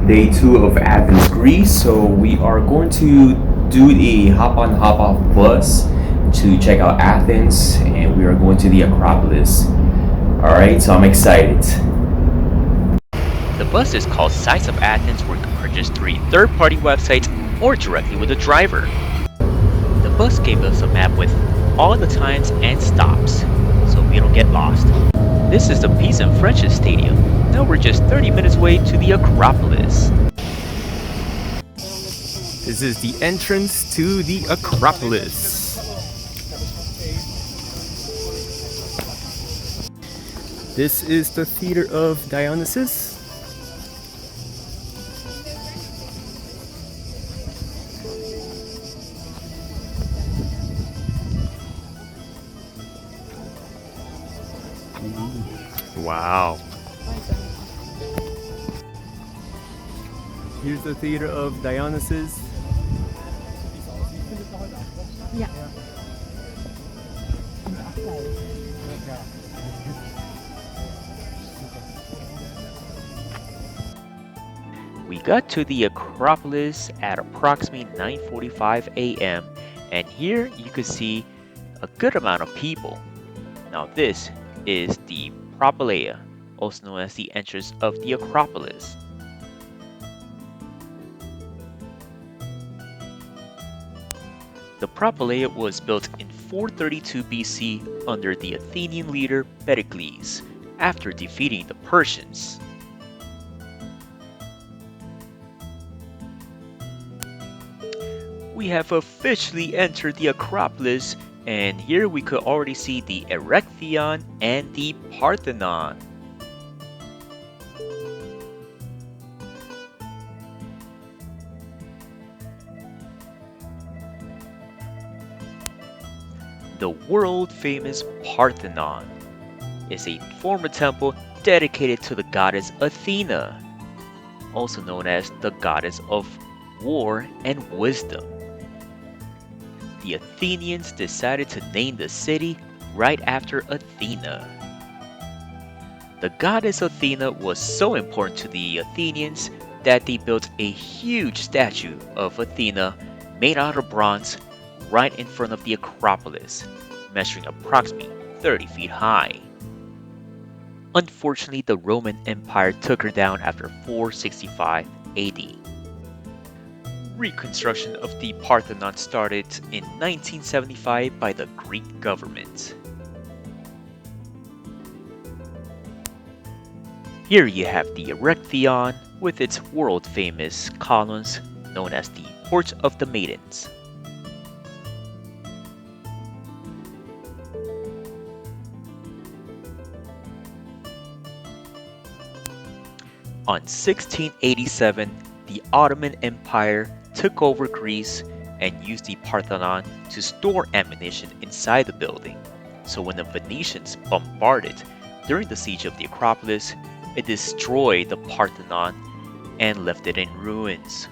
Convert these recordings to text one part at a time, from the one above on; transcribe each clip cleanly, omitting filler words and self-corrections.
day 2 of Athens, Greece. So we are going to do the hop on hop off bus to check out Athens, and we are going to the Acropolis. Alright, so I'm excited. The bus is called Sights of Athens, where you can purchase through third-party websites or directly with the driver. The bus gave us a map with all the times and stops, so we don't get lost. This is the Peace and Friendship Stadium. Now we're just 30 minutes away to the Acropolis. This is the entrance to the Acropolis. This is the Theater of Dionysus. Wow. Here's the Theater of Dionysus. Yeah. We got to the Acropolis at approximately 9:45 a.m. and here you can see a good amount of people. Now this is the Propylaea, also known as the entrance of the Acropolis. The Propylaea was built in 432 BC under the Athenian leader Pericles after defeating the Persians. We have officially entered the Acropolis, and here we could already see the Erechtheion and the Parthenon. The world-famous Parthenon is a former temple dedicated to the goddess Athena, also known as the goddess of war and wisdom. The Athenians decided to name the city right after Athena. The goddess Athena was so important to the Athenians that they built a huge statue of Athena made out of bronze right in front of the Acropolis, measuring approximately 30 feet high. Unfortunately, the Roman Empire took her down after 465 AD. Reconstruction of the Parthenon started in 1975 by the Greek government. Here you have the Erechtheion with its world-famous columns known as the Porch of the Maidens. On 1687, the Ottoman Empire took over Greece and used the Parthenon to store ammunition inside the building. So when the Venetians bombarded during the siege of the Acropolis, it destroyed the Parthenon and left it in ruins.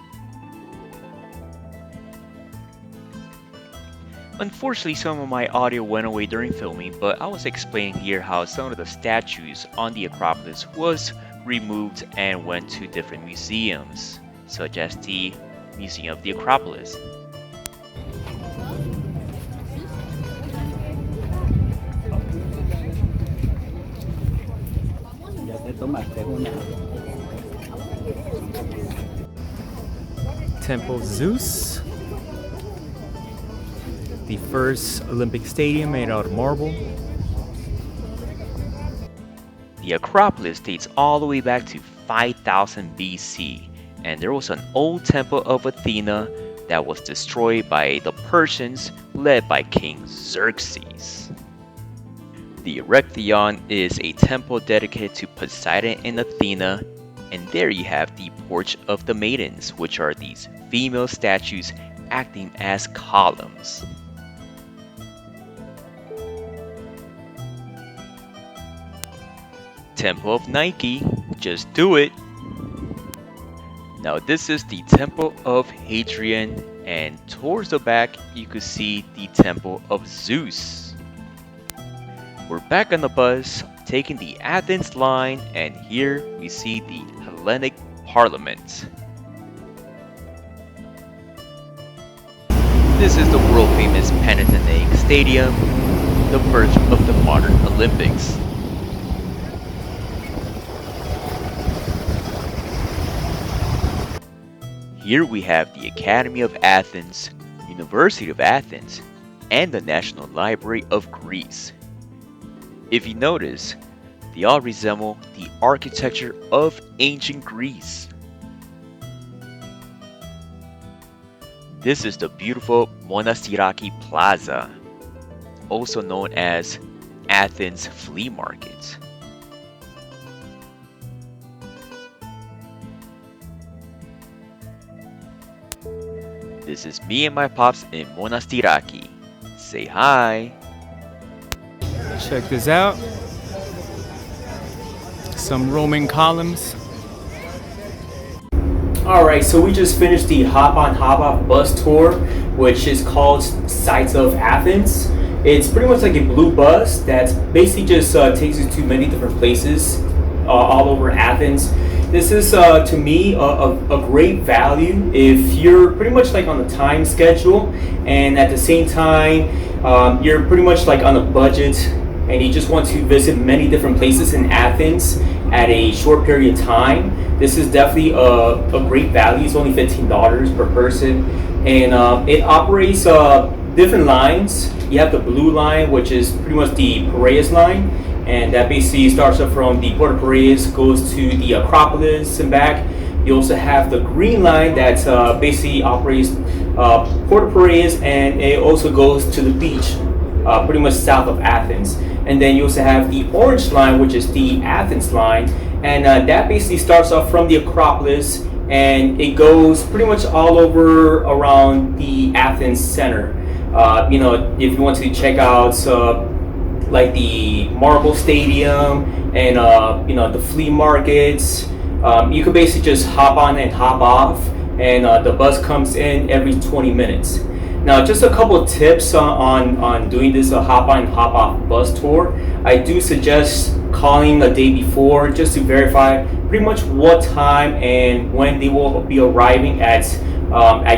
Unfortunately, some of my audio went away during filming, but I was explaining here how some of the statues on the Acropolis was removed and went to different museums, such as the Museum of the Acropolis. Temple of Zeus. The first Olympic stadium made out of marble. The Acropolis dates all the way back to 5000 BC, and there was an old temple of Athena that was destroyed by the Persians led by King Xerxes. The Erechtheion is a temple dedicated to Poseidon and Athena, and there you have the Porch of the Maidens, which are these female statues acting as columns. Temple of Nike, just do it! Now this is the Temple of Hadrian, and towards the back you could see the Temple of Zeus. We're back on the bus, taking the Athens line, and here we see the Hellenic Parliament. This is the world-famous Parthenon Stadium, the birth of the modern Olympics. Here we have the Academy of Athens, University of Athens, and the National Library of Greece. If you notice, they all resemble the architecture of ancient Greece. This is the beautiful Monastiraki Plaza, also known as Athens Flea Market. This is me and my pops in Monastiraki. Say hi! Check this out. Some Roman columns. Alright, so we just finished the hop on hop off bus tour, which is called Sights of Athens. It's pretty much like a blue bus that basically just takes you to many different places all over Athens. This is to me a great value if you're pretty much like on a time schedule, and at the same time you're pretty much like on a budget and you just want to visit many different places in Athens at a short period of time. This is definitely a great value. It's only $15 per person, and it operates different lines. You have the blue line, which is pretty much the Piraeus line, and that basically starts up from the Port of Piraeus, goes to the Acropolis and back. You also have the green line that basically operates Port of Piraeus, and it also goes to the beach, pretty much south of Athens. And then you also have the orange line, which is the Athens line, and that basically starts off from the Acropolis, and it goes pretty much all over around the Athens center. If you want to check out like the Marble Stadium and the flea markets, you can basically just hop on and hop off, and the bus comes in every 20 minutes. Now, just a couple of tips on doing this hop on hop off bus tour. I do suggest calling a day before just to verify pretty much what time and when they will be arriving at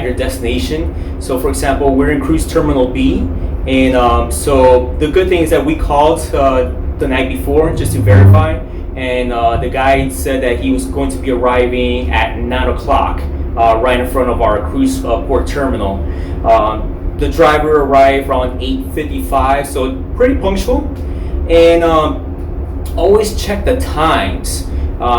your destination. So, for example, we're in Cruise Terminal B, and so the good thing is that we called the night before just to verify, and the guy said that he was going to be arriving at 9 o'clock. Right in front of our cruise port terminal. The driver arrived around 8:55, so pretty punctual. And always check the times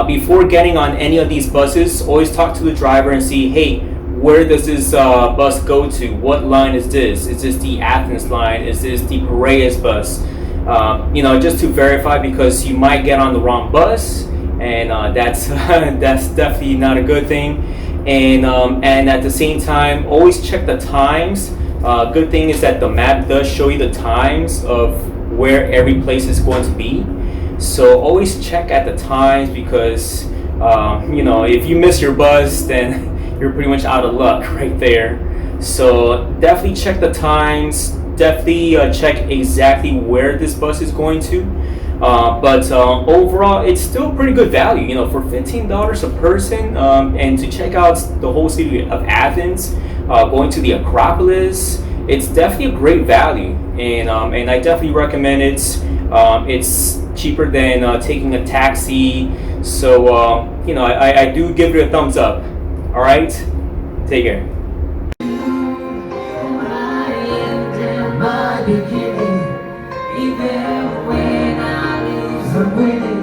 before getting on any of these buses. Always talk to the driver and see, hey, where does this bus go to? What line is this? Is this the Athens line? Is this the Piraeus bus? Just to verify, because you might get on the wrong bus, and that's that's definitely not a good thing. And at the same time, always check the times. Good thing is that the map does show you the times of where every place is going to be. So always check at the times, because if you miss your bus, then you're pretty much out of luck right there. So definitely check the times. Definitely check exactly where this bus is going to. But overall, it's still pretty good value, for $15 a person, and to check out the whole city of Athens, going to the Acropolis. It's definitely a great value, and I definitely recommend it. It's cheaper than taking a taxi, so I do give it a thumbs up. All right, take care. Winning,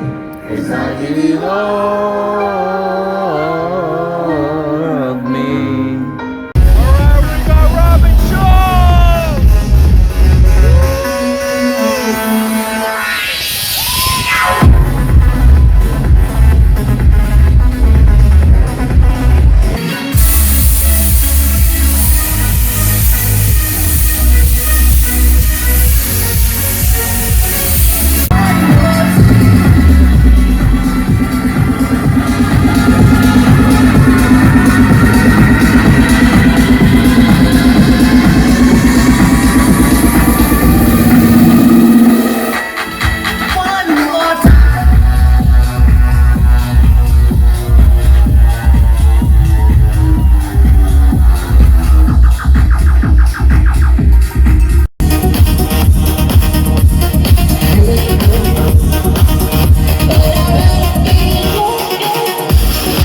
'cause I give it all.